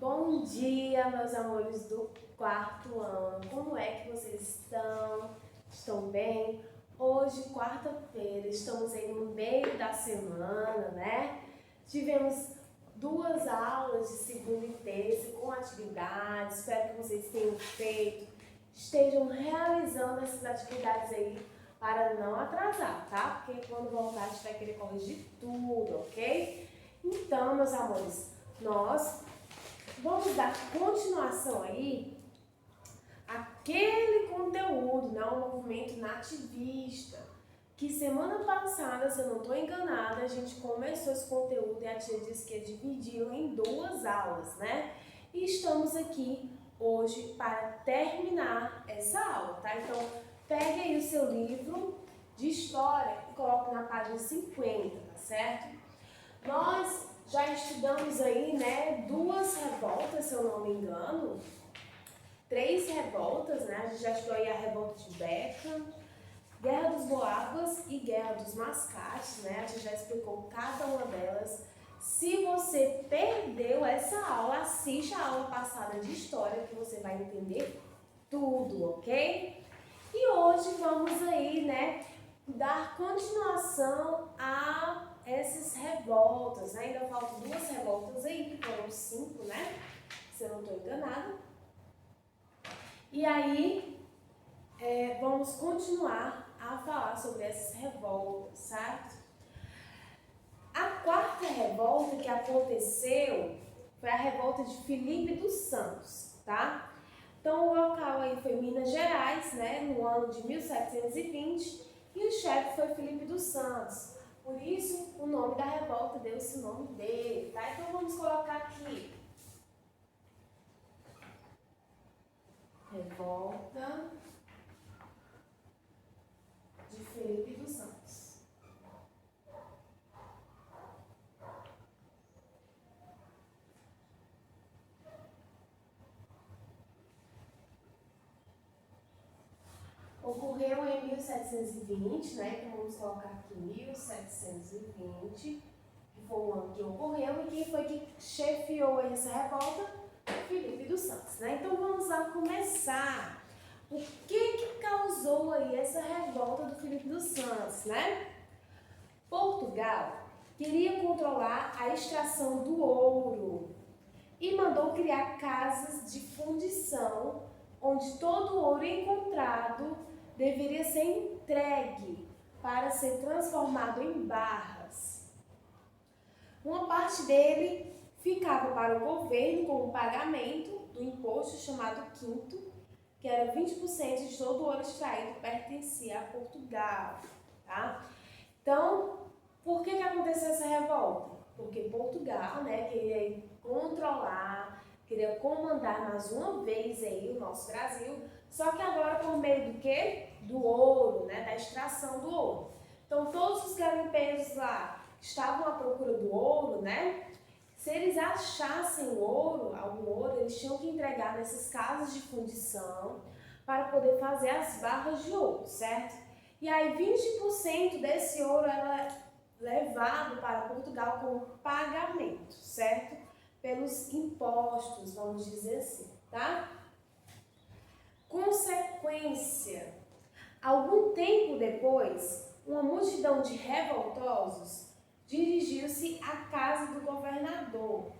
Bom dia, meus amores do quarto ano. Como é que vocês estão? Estão bem? Hoje, quarta-feira, estamos aí no meio da semana, né? Tivemos 2 aulas de segunda e terça com atividades. Espero que vocês tenham feito, estejam realizando essas atividades aí para não atrasar, tá? Porque quando voltar a gente vai querer corrigir tudo, ok? Então, meus amores, nós vamos dar continuação aí àquele conteúdo, né, o movimento nativista, que semana passada, se eu não estou enganada, a gente começou esse conteúdo e a tia disse que ia dividi-lo em 2 aulas, né? E estamos aqui hoje para terminar essa aula, tá? Então, pegue aí o seu livro de história e coloque na página 50, tá certo? Nós já estudamos aí, né, 2 revoltas, se eu não me engano, 3 revoltas, né? A gente já estudou aí a revolta de Beca, Guerra dos Boabas e Guerra dos Mascates, né? A gente já explicou cada uma delas. Se você perdeu essa aula, assista a aula passada de história que você vai entender tudo, ok? E hoje vamos aí, né, dar continuação a essas revoltas, né? Ainda faltam 2 revoltas aí, que foram 5, né? Se eu não estou enganada. E aí, vamos continuar a falar sobre essas revoltas, certo? A 4ª revolta que aconteceu foi a revolta de Filipe dos Santos, tá? Então, o local aí foi Minas Gerais, né? No ano de 1720, e o chefe foi Filipe dos Santos. Por isso, o nome da revolta deu-se o nome dele, tá? Então, vamos colocar aqui. Revolta de Filipe dos Santos. Ocorreu em 1720, né? Então, vamos colocar aqui 1720, que foi o ano que ocorreu, e quem foi que chefiou essa revolta? Filipe dos Santos, né? Então vamos lá começar. O que causou aí essa revolta do Filipe dos Santos, né? Portugal queria controlar a extração do ouro e mandou criar casas de fundição onde todo o ouro encontrado deveria ser entregue para ser transformado em barras. Uma parte dele ficava para o governo como pagamento do imposto chamado quinto, que era 20% de todo o ouro extraído pertencia a Portugal, tá? Então, por que aconteceu essa revolta? Porque Portugal, né, queria controlar, queria comandar mais uma vez aí o nosso Brasil, só que agora por meio do quê? Do ouro, né, da extração do ouro. Então, todos os garimpeiros lá estavam à procura do ouro, né? Se eles achassem ouro, algum ouro, eles tinham que entregar nessas casas de fundição para poder fazer as barras de ouro, certo? E aí 20% desse ouro era levado para Portugal como pagamento, certo? Pelos impostos, vamos dizer assim, tá? Consequência: algum tempo depois, uma multidão de revoltosos dirigiu-se à casa do governador.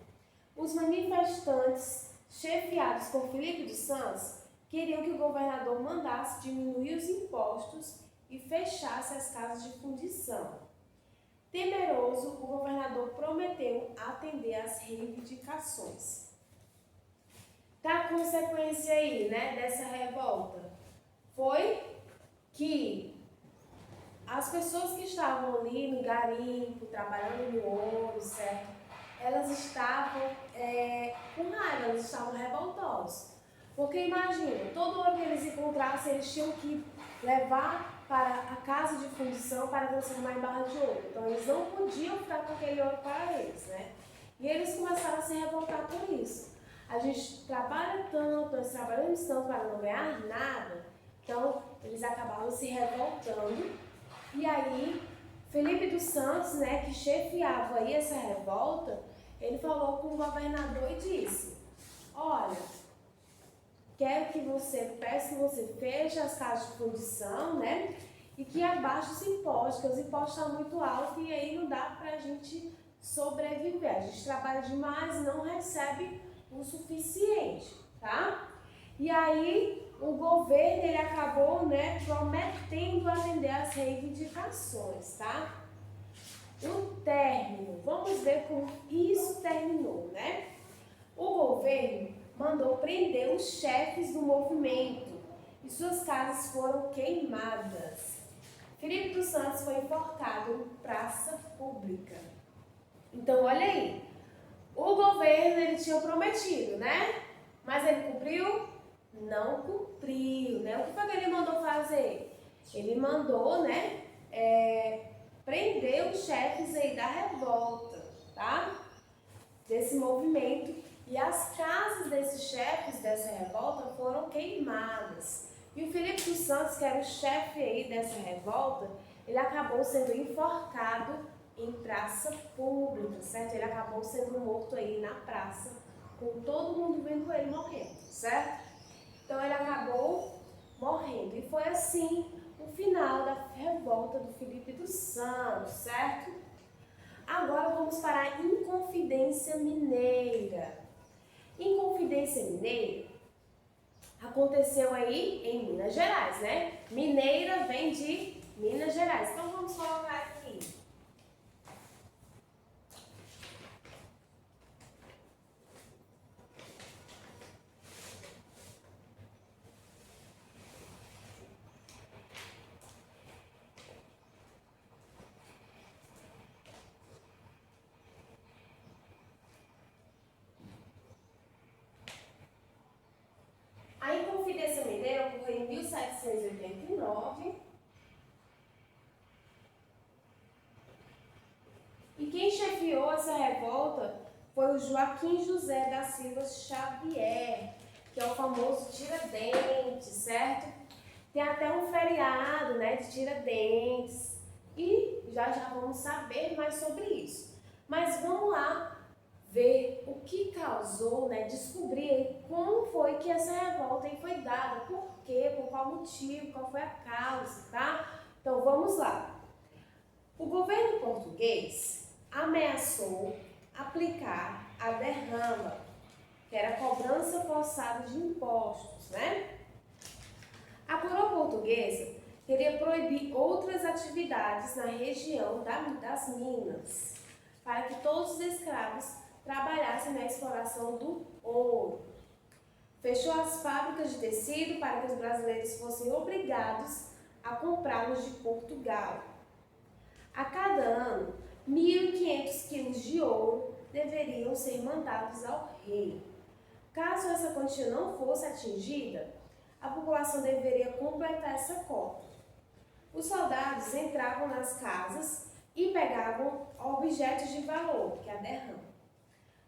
Os manifestantes, chefiados por Filipe dos Santos, queriam que o governador mandasse diminuir os impostos e fechasse as casas de fundição. Temeroso, o governador prometeu atender às reivindicações. Tá a consequência aí, né, dessa revolta? Foi que as pessoas que estavam ali no garimpo, trabalhando no ouro, certo? Elas estavam com raiva, elas estavam revoltosas. Porque imagina, todo ouro que eles encontrassem, eles tinham que levar para a casa de fundição para transformar em barra de ouro. Então eles não podiam ficar com aquele ouro para eles, né? E eles começaram a se revoltar por isso. A gente trabalha tanto, nós trabalhamos tanto para não ganhar nada, então eles acabaram se revoltando. E aí, Filipe dos Santos, né, que chefiava aí essa revolta, ele falou com o governador e disse: olha, quero que você, peço que você feche as casas de fundição, né? E que abaixe os impostos, porque os impostos estão muito altos e aí não dá pra gente sobreviver. A gente trabalha demais e não recebe o suficiente, tá? E aí o governo ele acabou, né, prometendo atender às reivindicações, tá? O término, vamos ver como isso terminou, né? O governo mandou prender os chefes do movimento e suas casas foram queimadas. Filipe dos Santos foi enforcado em praça pública. Então, olha aí, o governo ele tinha prometido, né? Mas ele cumpriu? Não cumpriu, né? O que foi que ele mandou fazer? Ele mandou, né, prender os chefes aí da revolta, tá? Desse movimento. E as casas desses chefes dessa revolta foram queimadas. E o Filipe dos Santos, que era o chefe aí dessa revolta, ele acabou sendo enforcado em praça pública, certo? Ele acabou sendo morto aí na praça, com todo mundo vendo ele morrendo, certo? Então ele acabou morrendo. E foi assim o final da revolta do Filipe dos Santos, certo? Agora vamos para a Inconfidência Mineira. Inconfidência Mineira aconteceu aí em Minas Gerais, né? Mineira vem de Minas Gerais. Então vamos colocar aqui. A Inconfidência Mineira ocorreu em 1789. E quem chefiou essa revolta foi o Joaquim José da Silva Xavier, que é o famoso Tiradentes, certo? Tem até um feriado, né, de Tiradentes. E já vamos saber mais sobre isso. Mas vamos lá ver o que causou, né, descobrir como foi que essa revolta aí foi dada, por quê, por qual motivo, qual foi a causa, tá? Então vamos lá. O governo português ameaçou aplicar a derrama, que era a cobrança forçada de impostos, né? A coroa portuguesa queria proibir outras atividades na região das Minas, para que todos os escravos trabalhassem na exploração do ouro. Fechou as fábricas de tecido para que os brasileiros fossem obrigados a comprá-los de Portugal. A cada ano, 1.500 quilos de ouro deveriam ser mandados ao rei. Caso essa quantia não fosse atingida, a população deveria completar essa cota. Os soldados entravam nas casas e pegavam objetos de valor, que é a derrama.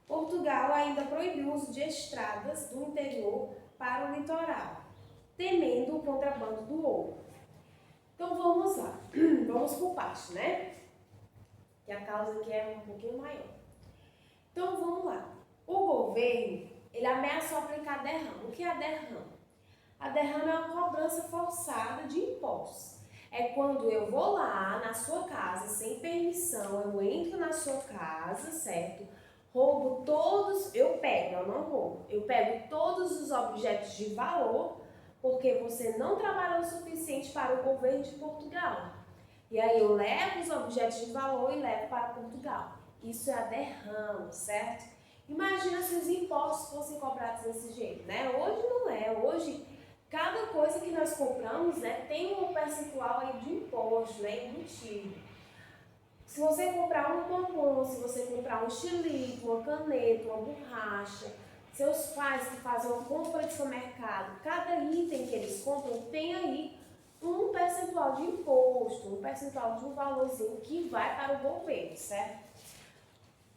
Portugal ainda proibiu o uso de estradas do interior para o litoral, temendo o contrabando do ouro. Então vamos lá, vamos por parte, né? Que a causa aqui é um pouquinho maior. Então vamos lá. O governo, ele ameaçou aplicar a derrama. O que é a derrama? A derrama é uma cobrança forçada de impostos. É quando eu vou lá na sua casa sem permissão, eu entro na sua casa, certo? Roubo todos, eu não roubo, eu pego todos os objetos de valor, porque você não trabalhou o suficiente para o governo de Portugal. E aí eu levo os objetos de valor e levo para Portugal. Isso é a derrama, certo? Imagina se os impostos fossem cobrados desse jeito, né? Hoje não é, hoje cada coisa que nós compramos, né, tem um percentual aí de imposto, né, embutido. Se você comprar um bombom, se você comprar um xilito, uma caneta, uma borracha, seus pais que fazem uma compra de supermercado, cada item que eles compram tem aí um percentual de imposto, um percentual de um valorzinho que vai para o governo, certo?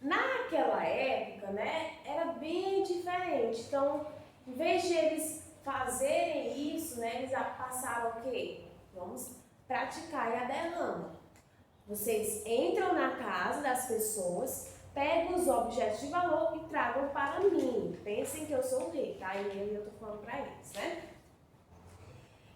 Naquela época, né, era bem diferente. Então, em vez de eles fazerem isso, né, eles passaram o quê? Vamos praticar a derrama. Vocês entram na casa das pessoas, pegam os objetos de valor e tragam para mim. Tem pensem que eu sou o rei, tá? E eu tô falando para eles, né?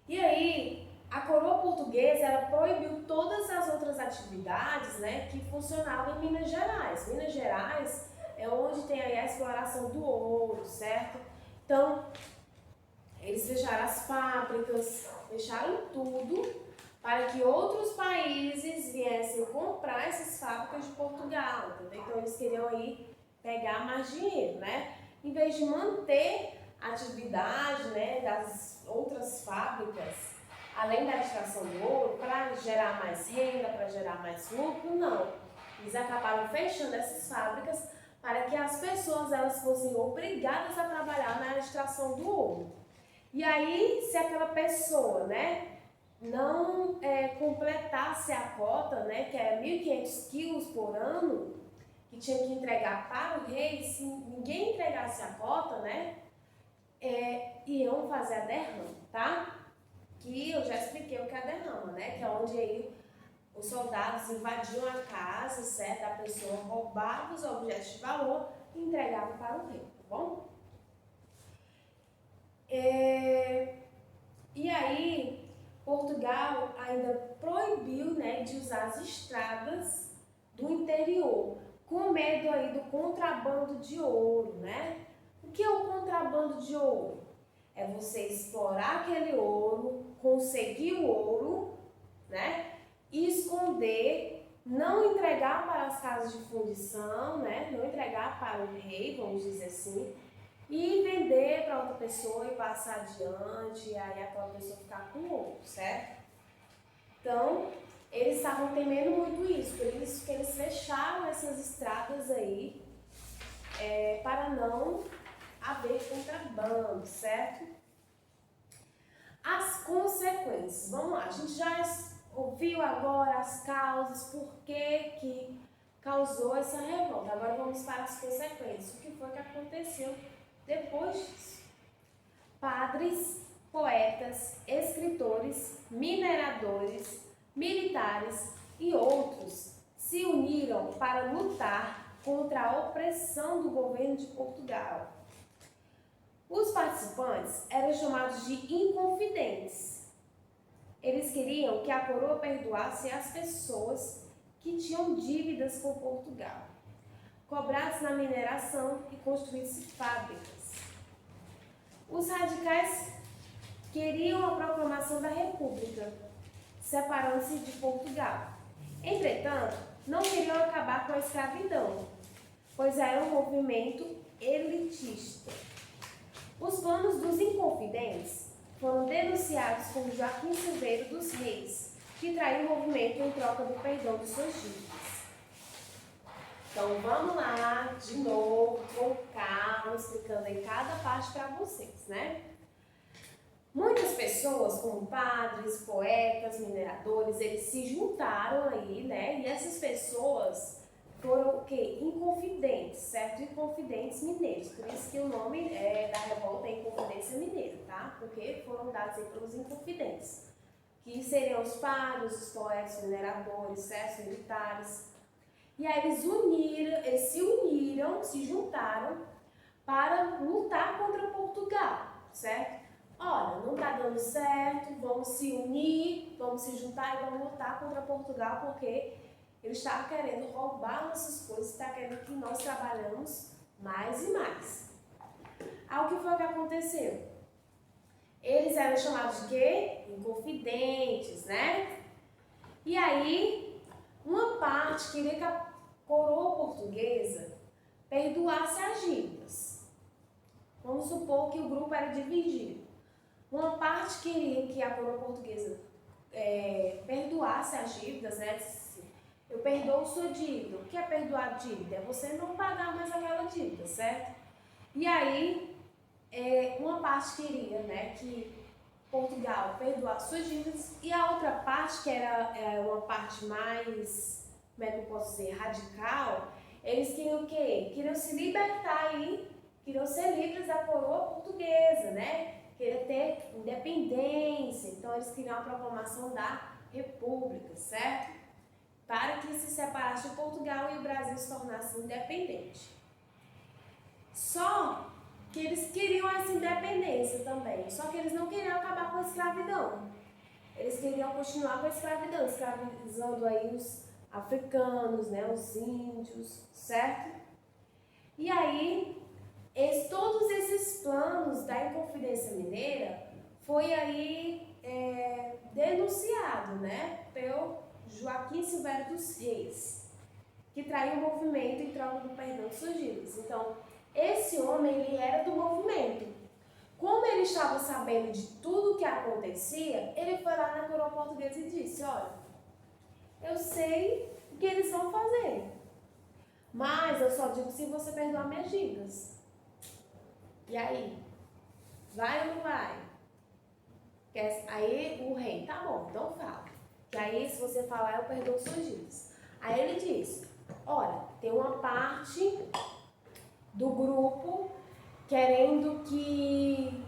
E aí, a coroa portuguesa, ela proibiu todas as outras atividades, né, que funcionavam em Minas Gerais. Minas Gerais é onde tem aí a exploração do ouro, certo? Então, eles fecharam as fábricas, fecharam tudo para que outros países viessem comprar essas fábricas de Portugal, entendeu? Então, eles queriam aí pegar mais dinheiro, né? Em vez de manter a atividade, né, das outras fábricas, além da extração do ouro, para gerar mais renda, para gerar mais lucro, não. Eles acabaram fechando essas fábricas para que as pessoas elas fossem obrigadas a trabalhar na extração do ouro. E aí, se aquela pessoa, né, não completasse a cota, né, que era 1.500 quilos por ano, que tinha que entregar para o rei, se ninguém entregasse a cota, né, iam fazer a derrama, tá? Que eu já expliquei o que é a derrama, né, que é onde aí os soldados invadiam a casa, certo, da pessoa, roubavam os objetos de valor e entregavam para o rei, tá bom? E aí, Portugal ainda proibiu, né, de usar as estradas do interior, com medo aí do contrabando de ouro, né? O que é o contrabando de ouro? É você explorar aquele ouro, conseguir o ouro, né? E esconder, não entregar para as casas de fundição, né? Não entregar para o rei, vamos dizer assim, e vender para outra pessoa e passar adiante, e aí aquela pessoa ficar com o ouro, certo? Então, eles estavam temendo muito isso, por isso que eles fecharam essas estradas aí, para não haver contrabando, certo? As consequências, vamos lá, a gente já ouviu agora as causas, por que causou essa revolta. Agora vamos para as consequências, o que foi que aconteceu depois disso. Padres, poetas, escritores, mineradores, militares e outros se uniram para lutar contra a opressão do governo de Portugal. Os participantes eram chamados de inconfidentes. Eles queriam que a coroa perdoasse as pessoas que tinham dívidas com Portugal, cobrasse na mineração e construísse fábricas. Os radicais queriam a proclamação da República, separando-se de Portugal. Entretanto, não queriam acabar com a escravidão, pois era um movimento elitista. Os planos dos inconfidentes foram denunciados por Joaquim Silveira dos Reis, que traiu o movimento em troca do perdão de suas dívidas. Então vamos lá, de novo, com calma, explicando em cada parte para vocês, né? Muitas pessoas, como padres, poetas, mineradores, eles se juntaram aí, né? E essas pessoas foram o quê? Inconfidentes, certo? Inconfidentes mineiros. Por isso que o nome da revolta é Inconfidência Mineira, tá? Porque foram dados aí pelos inconfidentes, que seriam os padres, os poetas, mineradores, certo? Os militares. E aí eles se juntaram para lutar contra Portugal, certo? Olha, não está dando certo, vamos se unir, vamos se juntar e vamos lutar contra Portugal, porque ele está querendo roubar nossas coisas, está querendo que nós trabalhamos mais e mais. Aí o que foi que aconteceu? Eles eram chamados de quê? Inconfidentes, né? E aí, uma parte queria que a coroa portuguesa perdoasse as dívidas. Vamos supor que o grupo era dividido. Uma parte queria que a coroa portuguesa perdoasse as dívidas, né? Eu perdoo sua dívida. O que é perdoar a dívida? É você não pagar mais aquela dívida, certo? E aí, uma parte queria, né, que Portugal perdoasse suas dívidas, e a outra parte, que era uma parte mais, como é que eu posso dizer, radical, eles queriam o quê? Queriam se libertar aí, queriam ser livres da coroa portuguesa, né? Queriam ter independência, então eles queriam a proclamação da República, certo? Para que se separasse de Portugal e o Brasil se tornasse independente. Só que eles queriam essa independência também, só que eles não queriam acabar com a escravidão. Eles queriam continuar com a escravidão, escravizando aí os africanos, né, os índios, certo? E aí, todos esses planos da Inconfidência Mineira foi aí denunciado, né, pelo Joaquim Silvério dos Reis, que traiu o movimento em troca do perdão de suas dívidas. Então, esse homem, ele era do movimento. Como ele estava sabendo de tudo o que acontecia, ele foi lá na coroa portuguesa e disse, olha, eu sei o que eles vão fazer, mas eu só digo se você perdoar minhas dívidas. E aí? Vai ou não vai? Aí o rei, tá bom, então fala. Que aí se você falar, eu perdoo suas dívidas. Aí ele disse, olha, tem uma parte do grupo querendo que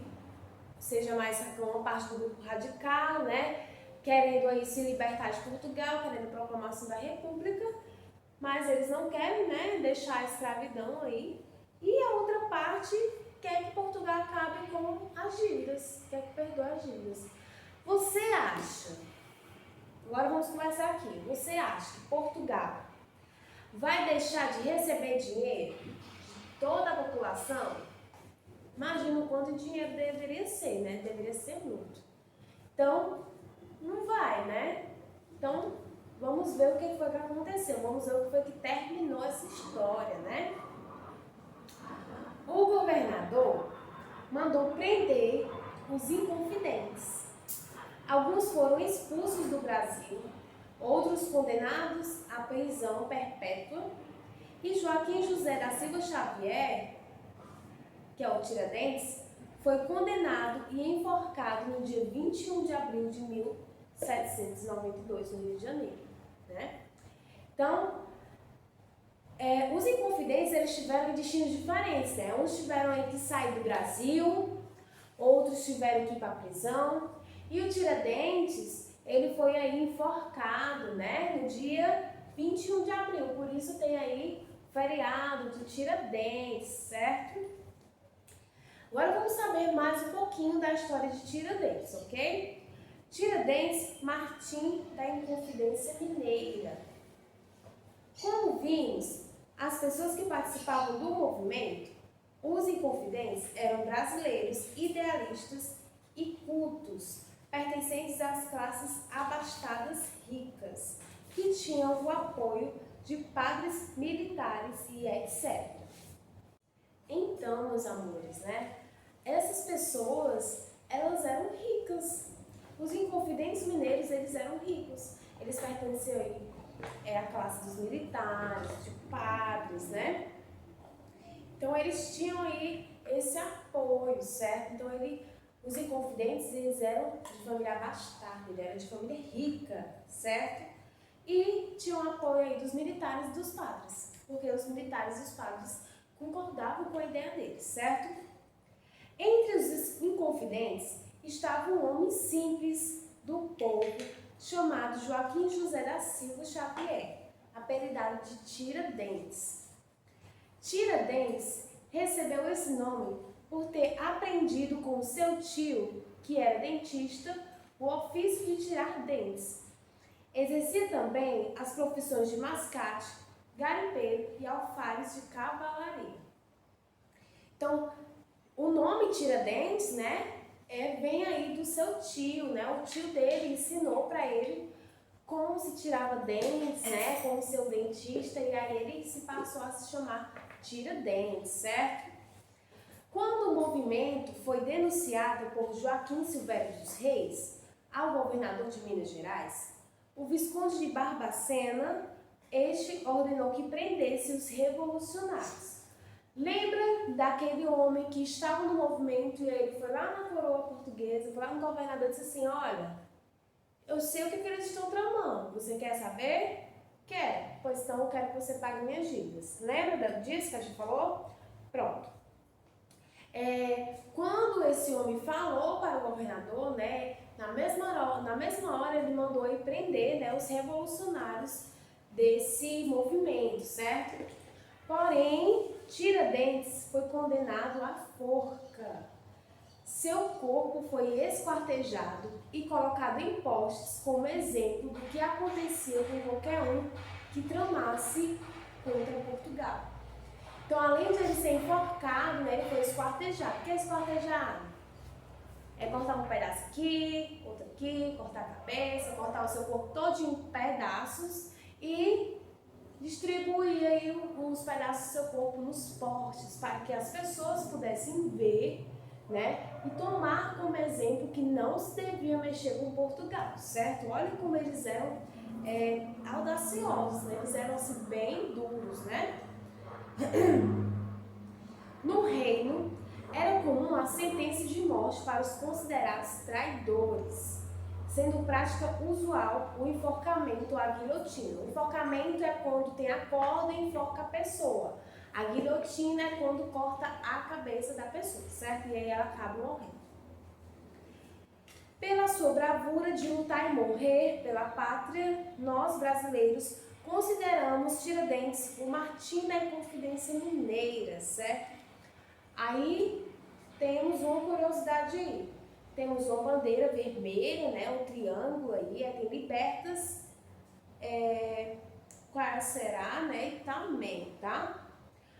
seja mais uma parte do grupo radical, né? Querendo aí se libertar de Portugal, querendo a proclamação da República, mas eles não querem, né, deixar a escravidão aí. E a outra parte quer que Portugal acabe com as dívidas, quer que perdoe as dívidas. Você acha, agora vamos começar aqui, você acha que Portugal vai deixar de receber dinheiro de toda a população? Imagina o quanto dinheiro deveria ser, né? Deveria ser muito. Então, não vai, né? Então, vamos ver o que foi que aconteceu. Vamos ver o que foi que terminou essa história, né? O governador mandou prender os inconfidentes. Alguns foram expulsos do Brasil, outros condenados à prisão perpétua. E Joaquim José da Silva Xavier, que é o Tiradentes, foi condenado e enforcado no dia 21 de abril de 1792, no Rio de Janeiro, né? Então, os inconfidentes, eles tiveram destinos diferentes, né? Uns tiveram aí que sair do Brasil, outros tiveram que ir para a prisão, e o Tiradentes, ele foi aí enforcado, né, no dia 21 de abril, por isso tem aí o feriado do Tiradentes, certo? Agora vamos saber mais um pouquinho da história de Tiradentes, ok? Tiradentes Martim da Inconfidência Mineira. Como vimos, as pessoas que participavam do movimento, os inconfidentes, eram brasileiros, idealistas e cultos, pertencentes às classes abastadas ricas, que tinham o apoio de padres militares e etc. Então, meus amores, né? Essas pessoas, elas eram ricas. Os inconfidentes mineiros, eles eram ricos. Eles pertenciam aí à classe dos militares, de padres, né? Então, eles tinham aí esse apoio, certo? Então, os inconfidentes, eles eram de família abastada, eles eram de família rica, certo? E tinham apoio aí dos militares e dos padres, porque os militares e os padres concordavam com a ideia deles, certo? Entre os inconfidentes estava um homem simples do povo chamado Joaquim José da Silva Xavier, apelidado de Tiradentes. Tiradentes recebeu esse nome por ter aprendido com seu tio, que era dentista, o ofício de tirar dentes. Exercia também as profissões de mascate, garimpeiro e alfares de cavalaria. Então, o nome Tiradentes, né, vem aí do seu tio, né? O tio dele ensinou para ele como se tirava dentes, né, com o seu dentista, e aí ele se passou a se chamar Tiradentes, certo? Quando o movimento foi denunciado por Joaquim Silvério dos Reis ao governador de Minas Gerais, o Visconde de Barbacena, este ordenou que prendesse os revolucionários. Lembra daquele homem que estava no movimento e ele foi lá na coroa portuguesa, foi lá no governador e disse assim, olha, eu sei o que eles estão tramando, você quer saber? Quer? Pois então eu quero que você pague minhas dívidas. Lembra disso que a gente falou? Pronto. Quando esse homem falou para o governador, né, na mesma hora ele mandou ele prender, né, os revolucionários desse movimento, certo? Porém, Tiradentes foi condenado à forca. Seu corpo foi esquartejado e colocado em postes como exemplo do que acontecia com qualquer um que tramasse contra Portugal. Então, além de ele ser enforcado, né, ele foi esquartejado. O que é esquartejado? É cortar um pedaço aqui, outro aqui, cortar a cabeça, cortar o seu corpo todo em pedaços e distribuir aí os pedaços do seu corpo nos postes para que as pessoas pudessem ver, né, e tomar como exemplo que não se devia mexer com Portugal, certo? Olha como eles eram audaciosos, né? Eles eram assim, bem duros, né? No reino, era comum a sentença de morte para os considerados traidores, sendo prática usual o enforcamento ou a guilhotina. O enforcamento é quando tem a corda e enforca a pessoa. A guilhotina é quando corta a cabeça da pessoa, certo? E aí ela acaba morrendo. Pela sua bravura de lutar e morrer pela pátria, nós brasileiros consideramos Tiradentes o Martim da Inconfidência Mineira, certo? Aí temos uma curiosidade aí. Temos uma bandeira vermelha, né? Um triângulo aí, tem libertas, qual será, né? E também, tá?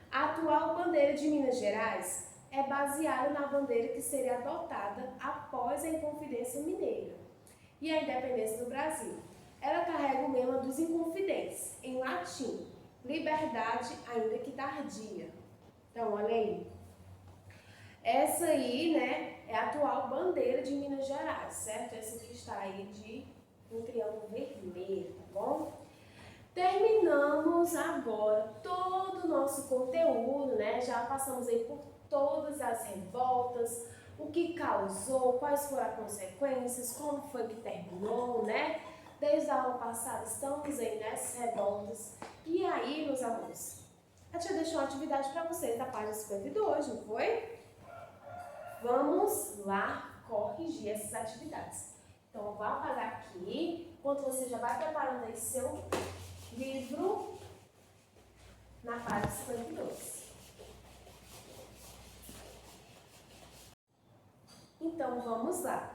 A atual bandeira de Minas Gerais é baseada na bandeira que seria adotada após a Inconfidência Mineira e a independência do Brasil. Ela carrega o lema dos Inconfidentes, em latim, liberdade ainda que tardia. Então, olha aí. Essa aí, né, é a atual bandeira de Minas Gerais, certo? Essa que está aí de um triângulo vermelho, tá bom? Terminamos agora todo o nosso conteúdo, né? Já passamos aí por todas as revoltas, o que causou, quais foram as consequências, como foi que terminou, né? Desde a aula passada estamos aí nessas revoltas. E aí, meus amores, a tia deixou uma atividade para vocês da página 52, não foi? Vamos lá corrigir essas atividades. Então, eu vou apagar aqui, enquanto você já vai preparando aí seu livro na página 52. Então, vamos lá.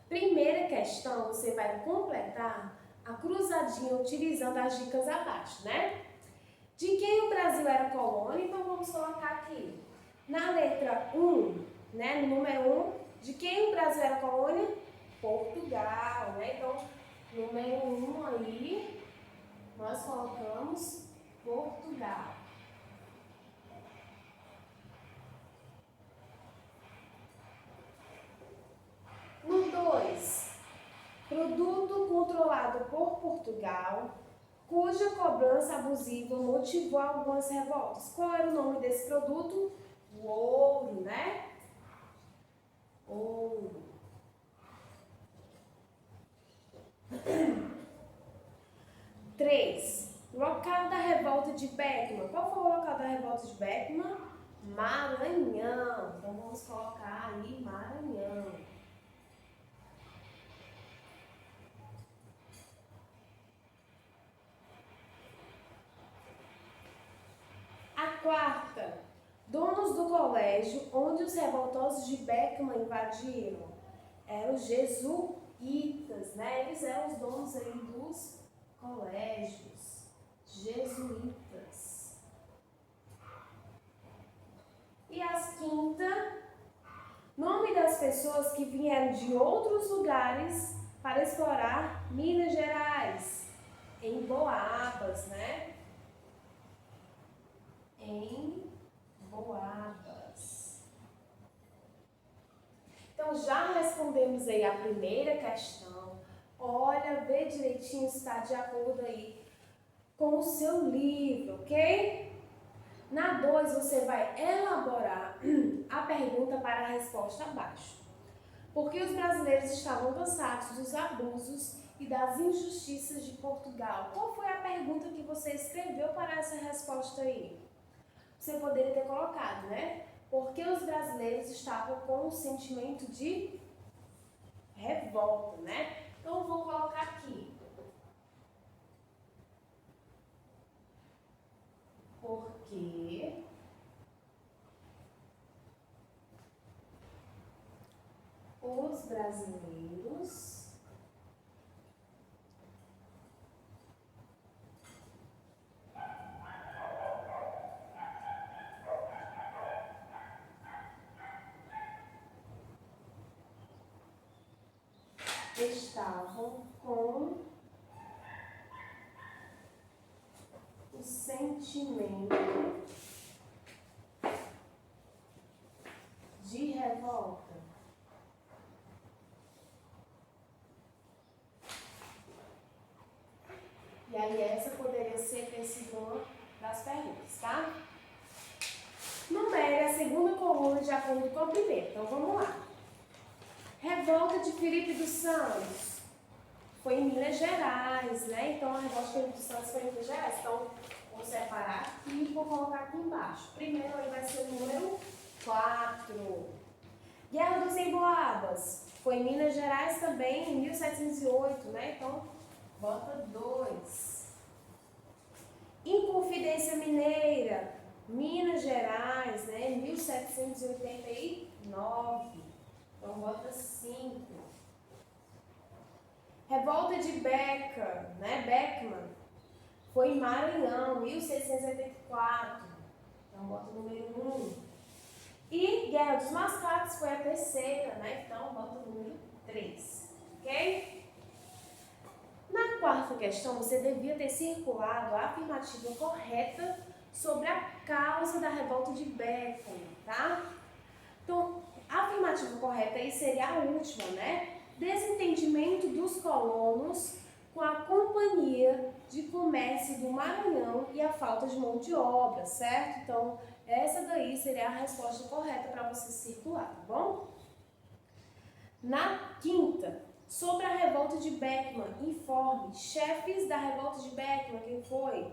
Primeira questão, você vai completar a cruzadinha utilizando as dicas abaixo, né? De quem o Brasil era colônia? Então, vamos colocar aqui. Na letra 1, né, no número 1, de quem o Brasil era colônia? Portugal, né? Então, número 1 aí, nós colocamos Portugal. No 2, produto controlado por Portugal, cuja cobrança abusiva motivou algumas revoltas. Qual era o nome desse produto? O ouro, né? Ouro. 3. Local da revolta de Beckman. Qual foi o local da revolta de Beckman? Maranhão. Então vamos colocar aí Maranhão. A 4. Donos do colégio onde os revoltosos de Beckman invadiram eram os jesuítas, né? Eles eram os donos aí dos colégios jesuítas. E a 5ª, nome das pessoas que vieram de outros lugares para explorar Minas Gerais, em Boabas, né? Em Boabas. Então, já respondemos aí a primeira questão. Olha, vê direitinho se está de acordo aí com o seu livro, ok? Na 2, você vai elaborar a pergunta para a resposta abaixo. Por que os brasileiros estavam cansados dos abusos e das injustiças de Portugal? Qual foi a pergunta que você escreveu para essa resposta aí? Você poderia ter colocado, né? Por que os brasileiros estavam com um sentimento de revolta, né? Então, eu vou colocar aqui. Porque brasileiros estavam com o sentimento de revolta. E aí essa poderia ter sido uma das perguntas, tá? Numere a segunda coluna de acordo com a primeira. Então vamos lá. Revolta de Filipe dos Santos foi em Minas Gerais, né? Então a revolta de Filipe dos Santos foi em Minas Gerais. Então vou separar aqui e vou colocar aqui embaixo. Primeiro aí vai ser o número 4. Guerra dos Emboabas foi em Minas Gerais também, em 1708, né? Então bota 2. Inconfidência Mineira, Minas Gerais, né? 1789. Então bota 5. Revolta de Becker, né? Beckman, foi em Maranhão, 1684. Então bota o número 1. E Guerra dos Mascates foi a terceira, né? Então bota o número 3. Ok? Na quarta questão, você devia ter circulado a afirmativa correta sobre a causa da revolta de Beckman, tá? Então, a afirmativa correta aí seria a última, né? Desentendimento dos colonos com a Companhia de Comércio do Maranhão e a falta de mão de obra, certo? Então, essa daí seria a resposta correta para você circular, tá bom? Na quinta, sobre a revolta de Beckman, informe chefes da revolta de Beckman, quem foi?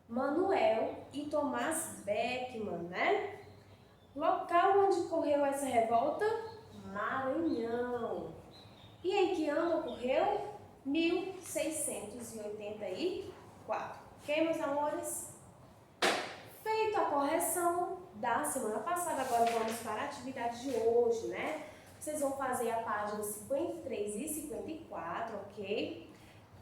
Manuel e Tomás Beckman, né? Local onde ocorreu essa revolta? Maranhão. E em que ano ocorreu? 1684. Ok, meus amores? Feito a correção da semana passada, agora vamos para a atividade de hoje, né? Vocês vão fazer a página 53 e 54, ok?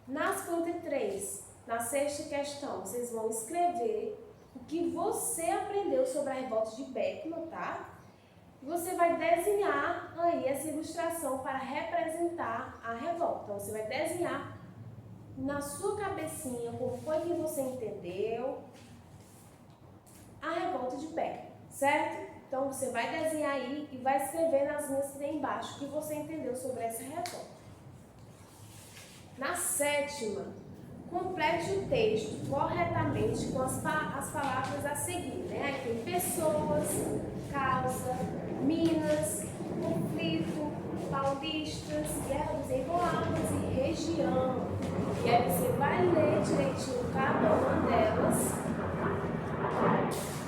Na 53, na sexta questão, vocês vão escrever o que você aprendeu sobre a revolta de Beckman, tá? E você vai desenhar aí essa ilustração para representar a revolta. Então, você vai desenhar na sua cabecinha como foi que você entendeu a revolta de Beckman, certo? Então, você vai desenhar aí e vai escrever nas linhas que tem embaixo o que você entendeu sobre essa revolta. Na sétima, complete o texto corretamente com as palavras a seguir, né? Aí tem pessoas, causa, Minas, conflito, paulistas, Guerra dos Emboabas e região. E aí você vai ler direitinho cada uma delas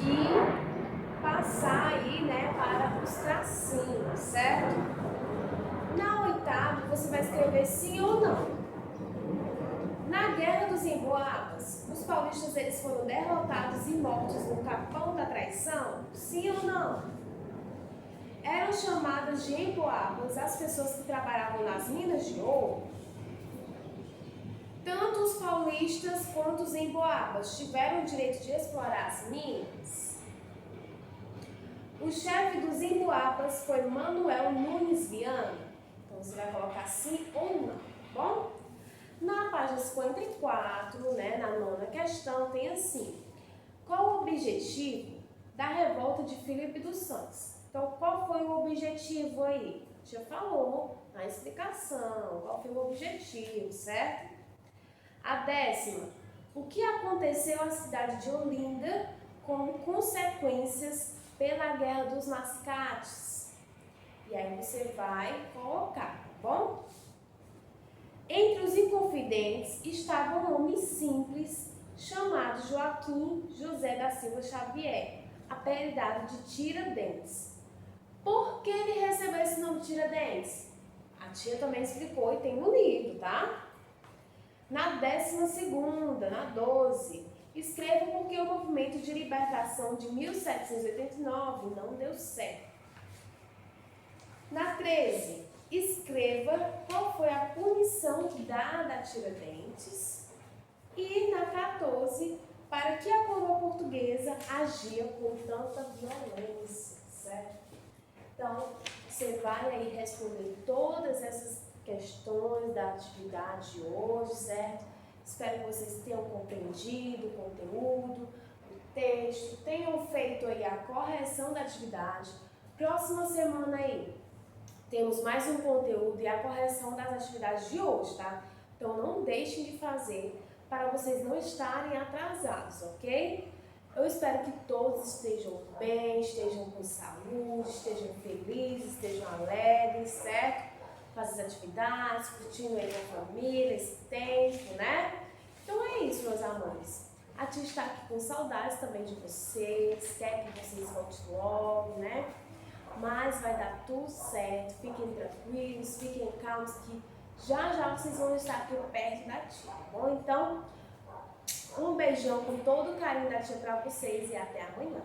e passar aí, né, para os tracinhos, certo? Na oitava, você vai escrever sim ou não. Na Guerra dos Emboabas, os paulistas eles foram derrotados e mortos no capão da traição? Sim ou não? Eram chamadas de emboabas as pessoas que trabalhavam nas minas de ouro? Tanto os paulistas quanto os emboabas tiveram o direito de explorar as minas? O chefe dos emboabas foi Manuel Nunes Viana? Então você vai colocar sim ou não, tá bom? Na página 54, né, na nona questão, tem assim: qual o objetivo da revolta de Filipe dos Santos? Então, qual foi o objetivo aí? Já falou na explicação, qual foi o objetivo, certo? A décima: o que aconteceu à cidade de Olinda como consequências pela Guerra dos Mascates? E aí você vai colocar, tá bom? Entre os inconfidentes estava um homem simples chamado Joaquim José da Silva Xavier, apelidado de Tiradentes. Por que ele recebeu esse nome Tiradentes? A tia também explicou e tem no livro, tá? Na 12ª, na 12, escreva por que o movimento de libertação de 1789 não deu certo. Na 13, escreva qual foi a punição dada a Tiradentes. E na 14, para que a coroa portuguesa agia com tanta violência, certo? Então, você vai aí responder todas essas questões da atividade de hoje, certo? Espero que vocês tenham compreendido o conteúdo, o texto, tenham feito aí a correção da atividade. Próxima semana aí, temos mais um conteúdo e a correção das atividades de hoje, tá? Então, não deixem de fazer para vocês não estarem atrasados, ok? Eu espero que todos estejam bem, estejam com saúde, estejam felizes, estejam alegres, certo? Fazendo atividades, curtindo aí com a família, esse tempo, né? Então é isso, meus amores. A tia está aqui com saudades também de vocês, quer que vocês voltem logo, né? Mas vai dar tudo certo, fiquem tranquilos, fiquem calmos, que já vocês vão estar aqui perto da tia, tá bom? Então, um beijão com todo o carinho da tia pra vocês e até amanhã.